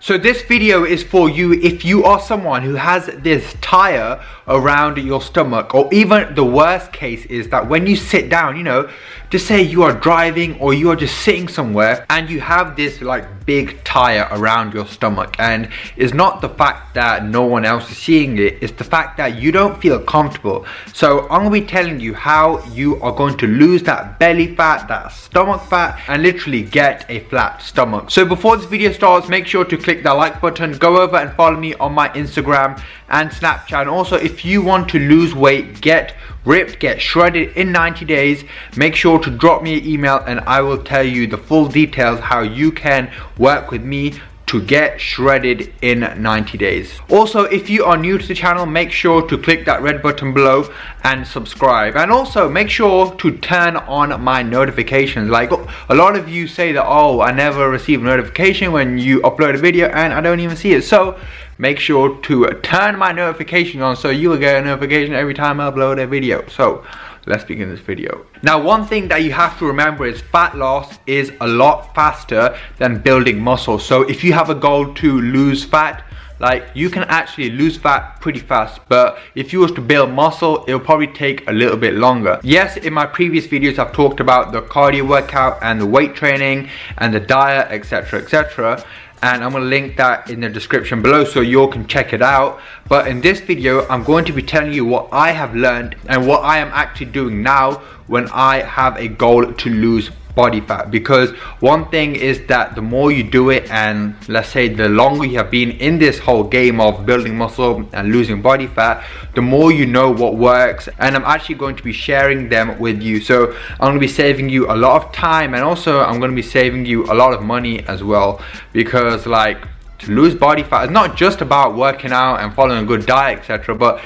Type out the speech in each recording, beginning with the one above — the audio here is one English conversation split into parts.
So this video is for you if you are someone who has this tire around your stomach, or even the worst case is that when you sit down, you know, just say you are driving or you are just sitting somewhere and you have this like big tire around your stomach, and it's not the fact that no one else is seeing it, it's the fact that you don't feel comfortable. So I'm going to be telling you how you are going to lose that belly fat, that stomach fat, and literally get a flat stomach. So before this video starts, make sure to click that like button, go over and follow me on my Instagram and Snapchat. And also, if you want to lose weight, get ripped, get shredded in 90 days, make sure to drop me an email and I will tell you the full details how you can work with me to get shredded in 90 days. Also, if you are new to the channel, make sure to click that red button below and subscribe. And also make sure to turn on my notifications. Like a lot of you say that, oh, I never receive a notification when you upload a video and I don't even see it. So make sure to turn my notifications on so you will get a notification every time I upload a video. So let's begin this video. Now, one thing that you have to remember is fat loss is a lot faster than building muscle. So if you have a goal to lose fat, like, you can actually lose fat pretty fast, but if you was to build muscle, it'll probably take a little bit longer. Yes, in my previous videos I've talked about the cardio workout and the weight training and the diet, etc, etc, and I'm going to link that in the description below so you all can check it out. But in this video I'm going to be telling you what I have learned and what I am actually doing now when I have a goal to lose body fat. Because one thing is that the more you do it, and let's say the longer you have been in this whole game of building muscle and losing body fat, the more you know what works, and I'm actually going to be sharing them with you. So I'm going to be saving you a lot of time, and also I'm going to be saving you a lot of money as well, because like, to lose body fat is not just about working out and following a good diet, etc, but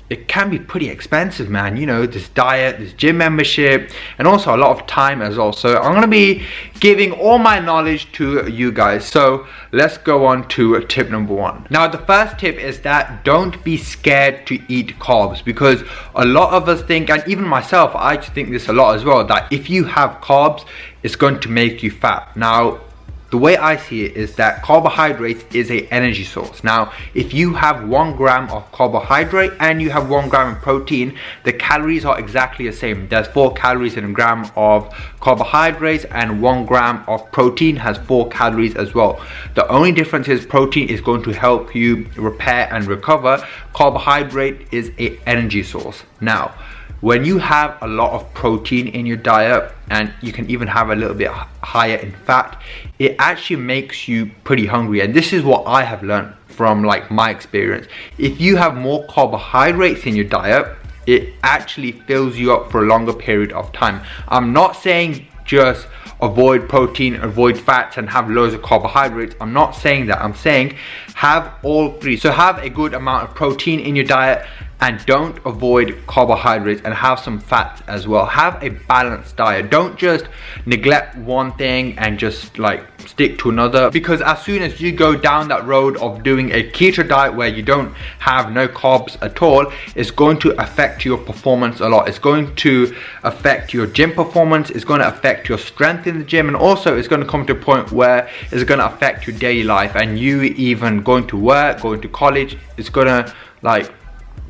it can be pretty expensive, man. You know, this diet, this gym membership, and also a lot of time as well. So I'm going to be giving all my knowledge to you guys. So let's go on to tip number one. Now, the first tip is that don't be scared to eat carbs, because a lot of us think, and even myself, I actually think this a lot as well, that if you have carbs, it's going to make you fat. Now, the way I see it is that carbohydrates is an energy source. Now, if you have 1 gram of carbohydrate and you have 1 gram of protein, the calories are exactly the same. There's 4 calories in a gram of carbohydrates, and 1 gram of protein has 4 calories as well. The only difference is protein is going to help you repair and recover. Carbohydrate is an energy source. Now, when you have a lot of protein in your diet, and you can even have a little bit higher in fat, it actually makes you pretty hungry. And this is what I have learned from like my experience. If you have more carbohydrates in your diet, it actually fills you up for a longer period of time. I'm not saying just avoid protein, avoid fats, and have loads of carbohydrates. I'm not saying that. I'm saying have all three. So have a good amount of protein in your diet, and don't avoid carbohydrates, and have some fats as well. Have a balanced diet. Don't just neglect one thing and just like stick to another, because as soon as you go down that road of doing a keto diet where you don't have no carbs at all, it's going to affect your performance a lot. It's going to affect your gym performance, it's going to affect your strength in the gym, and also it's going to come to a point where it's going to affect your daily life, and you even going to work, going to college, it's going to like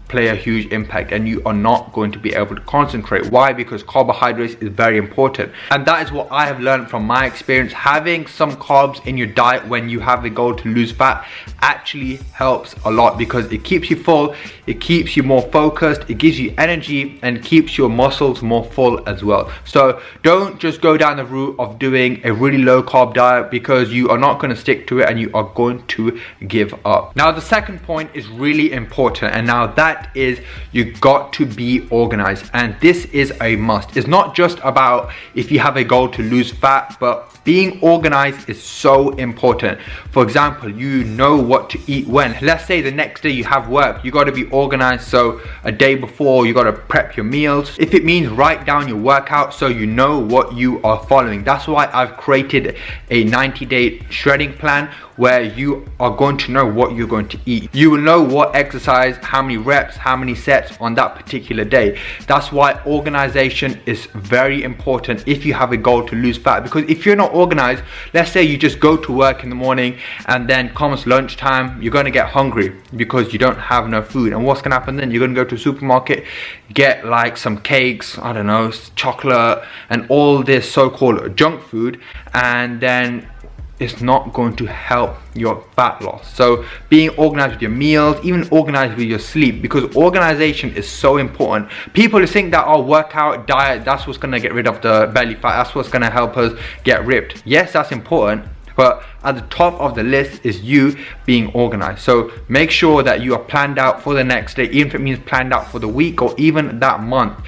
play a huge impact, and you are not going to be able to concentrate. Why? Because carbohydrates is very important, and that is what I have learned from my experience. Having some carbs in your diet when you have a goal to lose fat actually helps a lot, because it keeps you full, it keeps you more focused, it gives you energy, and keeps your muscles more full as well. So don't just go down the route of doing a really low carb diet, because you are not going to stick to it and you are going to give up. Now, the second point is really important, and now that is you got to be organized, and this is a must. It's not just about if you have a goal to lose fat, but being organized is so important. For example, you know what to eat when. Let's say the next day you have work, you got to be organized. So a day before, you got to prep your meals. If it means write down your workout so you know what you are following. That's why I've created a 90-day shredding plan where you are going to know what you're going to eat. You will know what exercise, how many reps, how many sets on that particular day. That's why organization is very important if you have a goal to lose fat. Because if you're not organized, let's say you just go to work in the morning and then comes lunchtime, you're going to get hungry because you don't have enough food. And what's going to happen then? You're going to go to a supermarket, get like some cakes, I don't know, chocolate and all this so-called junk food, and then it's not going to help your fat loss. So being organized with your meals, even organized with your sleep, because organization is so important. People think that, oh, workout, diet, that's what's going to get rid of the belly fat, that's what's going to help us get ripped. Yes, that's important, but at the top of the list is you being organized. So make sure that you are planned out for the next day, even if it means planned out for the week or even that month.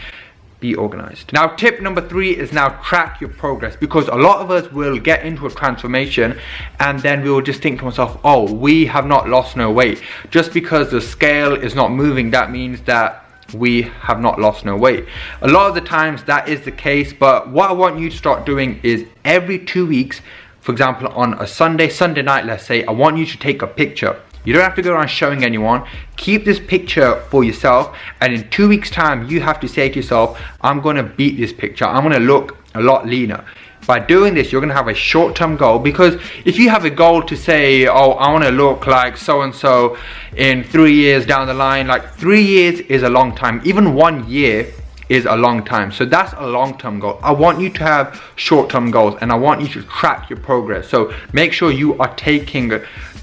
Be organized. Now, tip number 3 is now track your progress, because a lot of us will get into a transformation and then we will just think to ourselves, oh, we have not lost no weight. Just because the scale is not moving, that means that we have not lost no weight. A lot of the times that is the case, but what I want you to start doing is every 2 weeks, for example, on a Sunday night, let's say, I want you to take a picture. You don't have to go around showing anyone. Keep this picture for yourself, and in 2 weeks time you have to say to yourself, I'm going to beat this picture, I'm going to look a lot leaner. By doing this, you're going to have a short-term goal, because if you have a goal to say, oh, I want to look like so-and-so in 3 years down the line, like 3 years is a long time. Even 1 year is a long time. So that's a long-term goal. I want you to have short-term goals, and I want you to track your progress. So make sure you are taking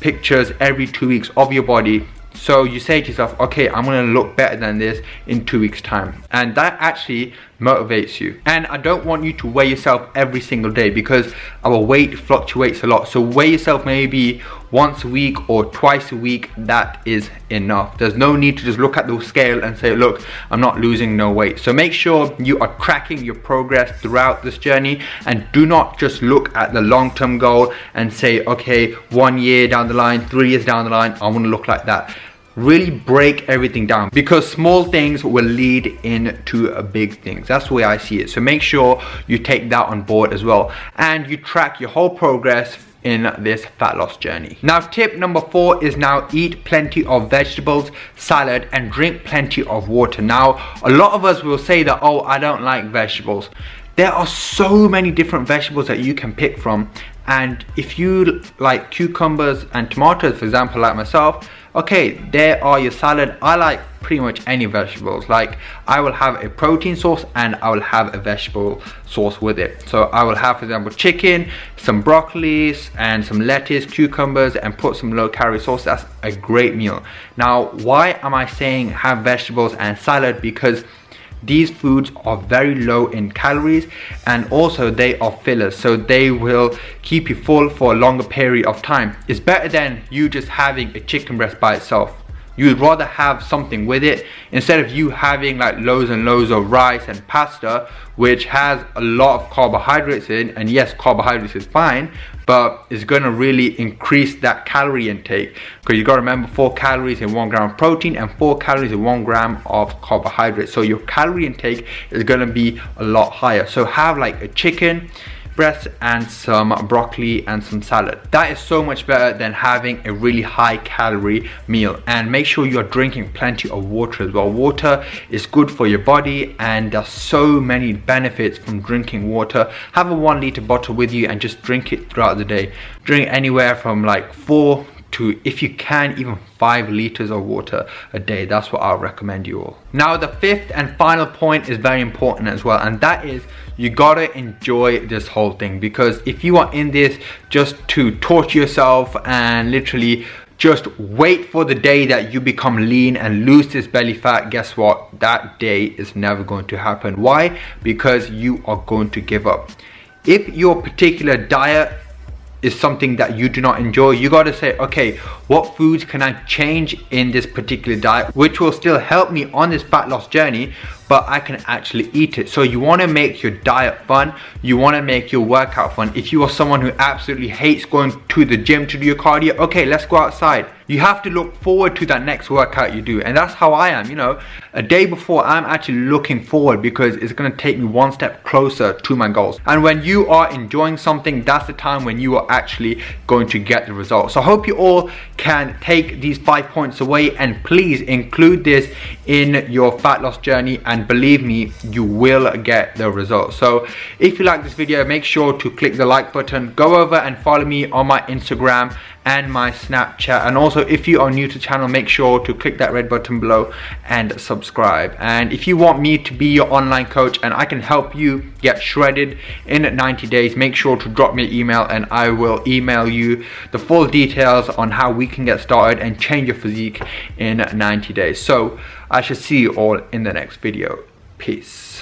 pictures every 2 weeks of your body, so you say to yourself, okay, I'm going to look better than this in 2 weeks time, and that actually motivates you. And I don't want you to weigh yourself every single day, because our weight fluctuates a lot. So weigh yourself maybe once a week or twice a week. That is enough. There's no need to just look at the scale and say, look, I'm not losing no weight. So make sure you are tracking your progress throughout this journey, and do not just look at the long-term goal and say, okay, 1 year down the line, 3 years down the line, I want to look like that. Really break everything down, because small things will lead into big things. That's the way I see it. So make sure you take that on board as well, and you track your whole progress in this fat loss journey. Now, tip number 4 is now eat plenty of vegetables, salad, and drink plenty of water. Now, a lot of us will say that, oh, I don't like vegetables. There are so many different vegetables that you can pick from, and if you like cucumbers and tomatoes, for example, like myself, okay, there are your salad. I like pretty much any vegetables. Like, I will have a protein sauce and I will have a vegetable sauce with it. So I will have, for example, chicken, some broccoli and some lettuce, cucumbers, and put some low calorie sauce. That's a great meal. Now, why am I saying have vegetables and salad? Because these foods are very low in calories, and also they are fillers, so they will keep you full for a longer period of time. It's better than you just having a chicken breast by itself. You would rather have something with it, instead of you having like loads and loads of rice and pasta, which has a lot of carbohydrates in. And yes, carbohydrates is fine, but it's going to really increase that calorie intake, because you got to remember 4 calories in 1 gram of protein and 4 calories in 1 gram of carbohydrates. So your calorie intake is going to be a lot higher. So have like a chicken breast and some broccoli and some salad. That is so much better than having a really high calorie meal. And make sure you are drinking plenty of water as well. Water is good for your body, and there's so many benefits from drinking water. Have a 1 liter bottle with you and just drink it throughout the day. Drink anywhere from like 4 to, if you can, even 5 liters of water a day. That's what I'll recommend you all. Now, the 5th and final point is very important as well, and that is you gotta enjoy this whole thing. Because if you are in this just to torture yourself and literally just wait for the day that you become lean and lose this belly fat, guess what? That day is never going to happen. Why? Because you are going to give up. If your particular diet is something that you do not enjoy, you got to say, okay, what foods can I change in this particular diet which will still help me on this fat loss journey, but I can actually eat it. So you want to make your diet fun, you want to make your workout fun. If you are someone who absolutely hates going to the gym to do your cardio, okay, let's go outside. You have to look forward to that next workout you do, and that's how I am. You know, a day before, I'm actually looking forward because it's going to take me one step closer to my goals. And when you are enjoying something, that's the time when you are actually going to get the results. So I hope you all can take these 5 points away, and please include this in your fat loss journey, and believe me, you will get the results. So if you like this video, make sure to click the like button, go over and follow me on my Instagram and my Snapchat, and also if you are new to the channel, make sure to click that red button below and subscribe. And if you want me to be your online coach and I can help you get shredded in 90 days, make sure to drop me an email and I will email you the full details on how we can get started and change your physique in 90 days. So I shall see you all in the next video. Peace.